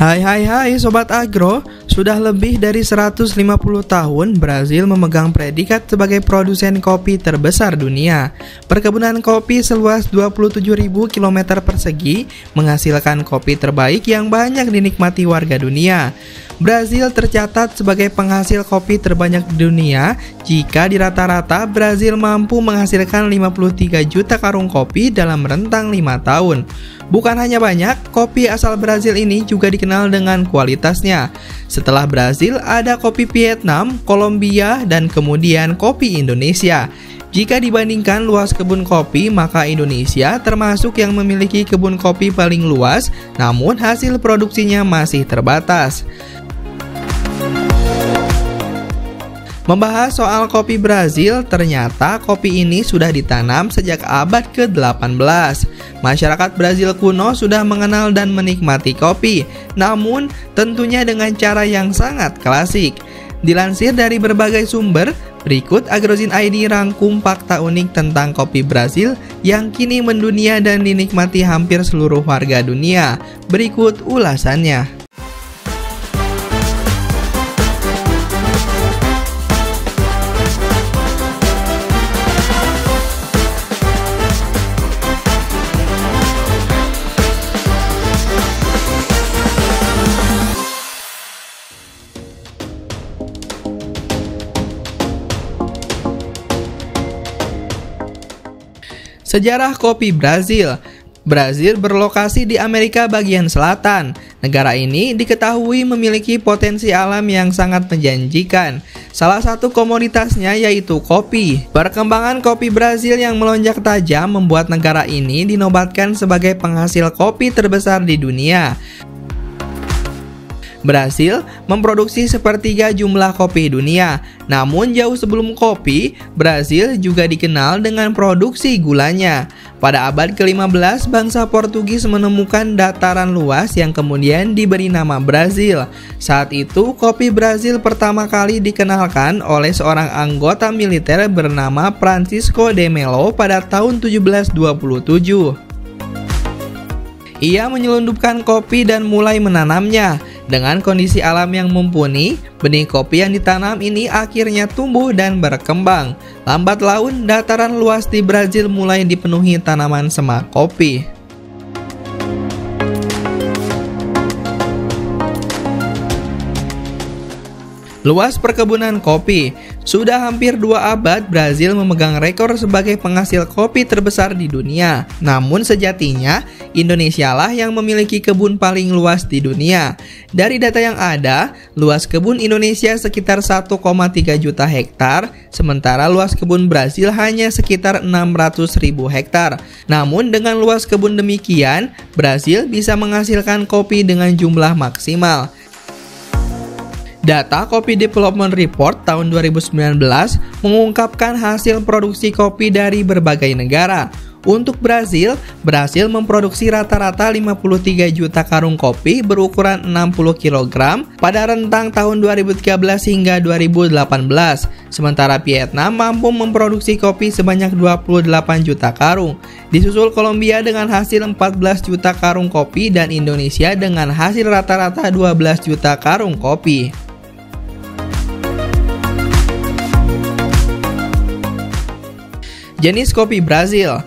Hai Sobat Agro, sudah lebih dari 150 tahun Brazil memegang predikat sebagai produsen kopi terbesar dunia. Perkebunan kopi seluas 27.000 km persegi menghasilkan kopi terbaik yang banyak dinikmati warga dunia. Brazil tercatat sebagai penghasil kopi terbanyak di dunia jika di rata-rata Brazil mampu menghasilkan 53 juta karung kopi dalam rentang 5 tahun. Bukan hanya banyak, kopi asal Brazil ini juga dikenal dengan kualitasnya. Setelah Brazil, ada kopi Vietnam, Kolombia, dan kemudian kopi Indonesia. Jika dibandingkan luas kebun kopi, maka Indonesia termasuk yang memiliki kebun kopi paling luas, namun hasil produksinya masih terbatas. Membahas soal kopi Brazil, ternyata kopi ini sudah ditanam sejak abad ke-18. Masyarakat Brazil kuno sudah mengenal dan menikmati kopi, namun tentunya dengan cara yang sangat klasik. Dilansir dari berbagai sumber, berikut Agrozin ID rangkum fakta unik tentang kopi Brazil yang kini mendunia dan dinikmati hampir seluruh warga dunia. Berikut ulasannya. Sejarah kopi Brazil. Brazil berlokasi di Amerika bagian selatan. Negara ini diketahui memiliki potensi alam yang sangat menjanjikan. Salah satu komoditasnya yaitu kopi. Perkembangan kopi Brazil yang melonjak tajam membuat negara ini dinobatkan sebagai penghasil kopi terbesar di dunia. Brazil memproduksi sepertiga jumlah kopi dunia. Namun jauh sebelum kopi, Brazil juga dikenal dengan produksi gulanya. Pada abad ke-15, bangsa Portugis menemukan dataran luas yang kemudian diberi nama Brazil. Saat itu, kopi Brazil pertama kali dikenalkan oleh seorang anggota militer bernama Francisco de Melo pada tahun 1727. Ia menyelundupkan kopi dan mulai menanamnya. Dengan kondisi alam yang mumpuni, benih kopi yang ditanam ini akhirnya tumbuh dan berkembang. Lambat laun, dataran luas di Brazil mulai dipenuhi tanaman semak kopi. Luas perkebunan kopi. Sudah hampir 2 abad Brazil memegang rekor sebagai penghasil kopi terbesar di dunia. Namun sejatinya, Indonesia lah yang memiliki kebun paling luas di dunia. Dari data yang ada, luas kebun Indonesia sekitar 1,3 juta hektar, sementara luas kebun Brazil hanya sekitar 600.000 hektar. Namun dengan luas kebun demikian, Brazil bisa menghasilkan kopi dengan jumlah maksimal. Data Kopi Development Report tahun 2019 mengungkapkan hasil produksi kopi dari berbagai negara. Untuk Brazil memproduksi rata-rata 53 juta karung kopi berukuran 60 kg pada rentang tahun 2013 hingga 2018. Sementara Vietnam mampu memproduksi kopi sebanyak 28 juta karung. Disusul Kolombia dengan hasil 14 juta karung kopi dan Indonesia dengan hasil rata-rata 12 juta karung kopi. Jenis kopi Brazil.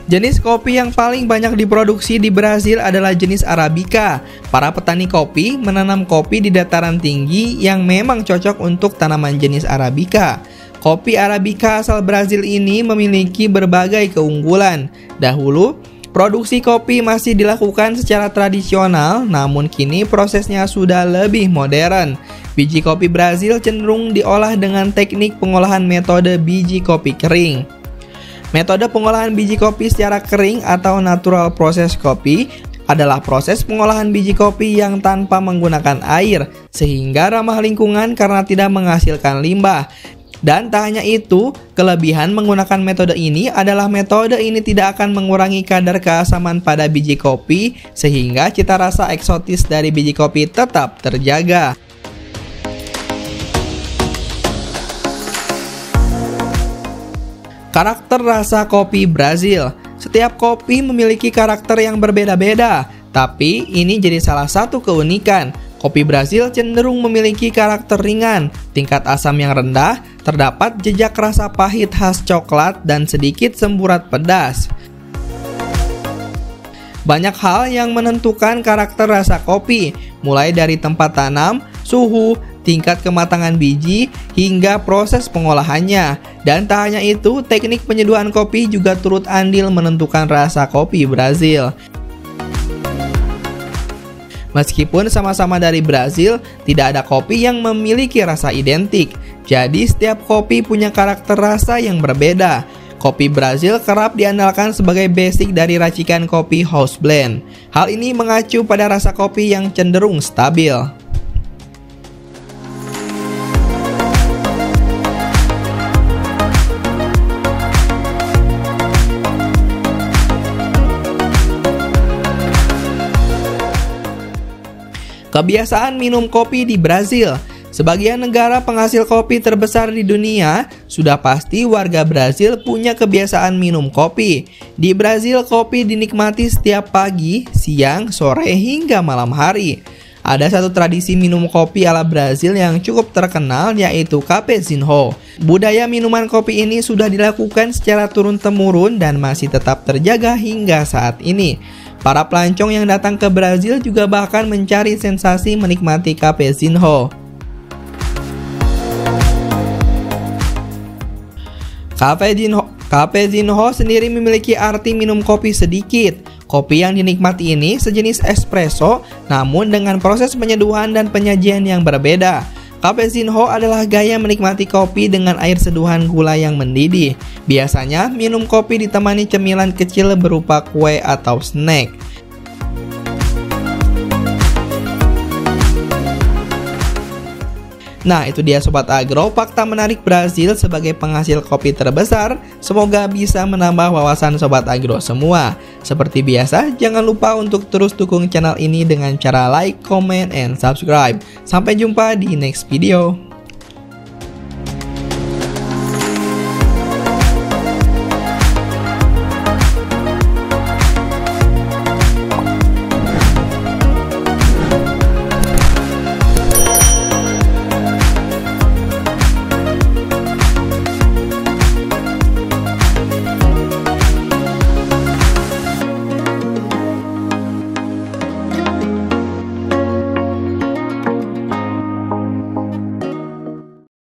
Jenis kopi yang paling banyak diproduksi di Brazil adalah jenis Arabica. Para petani kopi menanam kopi di dataran tinggi yang memang cocok untuk tanaman jenis Arabica. Kopi Arabica asal Brazil ini memiliki berbagai keunggulan. Dahulu, produksi kopi masih dilakukan secara tradisional, namun kini prosesnya sudah lebih modern. Biji kopi Brazil cenderung diolah dengan teknik pengolahan metode biji kopi kering. Metode pengolahan biji kopi secara kering atau natural process kopi adalah proses pengolahan biji kopi yang tanpa menggunakan air, sehingga ramah lingkungan karena tidak menghasilkan limbah. Dan tak hanya itu, kelebihan menggunakan metode ini adalah metode ini tidak akan mengurangi kadar keasaman pada biji kopi, sehingga cita rasa eksotis dari biji kopi tetap terjaga. Karakter rasa kopi Brazil. Setiap kopi memiliki karakter yang berbeda-beda. Tapi ini jadi salah satu keunikan. Kopi Brazil cenderung memiliki karakter ringan, tingkat asam yang rendah, terdapat jejak rasa pahit khas coklat dan sedikit semburat pedas. Banyak hal yang menentukan karakter rasa kopi, mulai dari tempat tanam, suhu, tingkat kematangan biji, hingga proses pengolahannya. Dan tak hanya itu, teknik penyeduhan kopi juga turut andil menentukan rasa kopi Brazil. Meskipun sama-sama dari Brazil, tidak ada kopi yang memiliki rasa identik. Jadi setiap kopi punya karakter rasa yang berbeda. Kopi Brazil kerap diandalkan sebagai basic dari racikan kopi house blend. Hal ini mengacu pada rasa kopi yang cenderung stabil. Kebiasaan minum kopi di Brazil. Sebagian negara penghasil kopi terbesar di dunia, sudah pasti warga Brazil punya kebiasaan minum kopi. Di Brazil, kopi dinikmati setiap pagi, siang, sore, hingga malam hari. Ada satu tradisi minum kopi ala Brazil yang cukup terkenal, yaitu cafezinho. Budaya minuman kopi ini sudah dilakukan secara turun-temurun dan masih tetap terjaga hingga saat ini. Para pelancong yang datang ke Brazil juga bahkan mencari sensasi menikmati cafezinho. Cafezinho sendiri memiliki arti minum kopi sedikit. Kopi yang dinikmati ini sejenis espresso, namun dengan proses penyeduhan dan penyajian yang berbeda. Cafezinho adalah gaya menikmati kopi dengan air seduhan gula yang mendidih. Biasanya, minum kopi ditemani cemilan kecil berupa kue atau snack. Nah, itu dia Sobat Agro, fakta menarik Brazil sebagai penghasil kopi terbesar. Semoga bisa menambah wawasan Sobat Agro semua. Seperti biasa, jangan lupa untuk terus dukung channel ini dengan cara like, comment, and subscribe. Sampai jumpa di next video.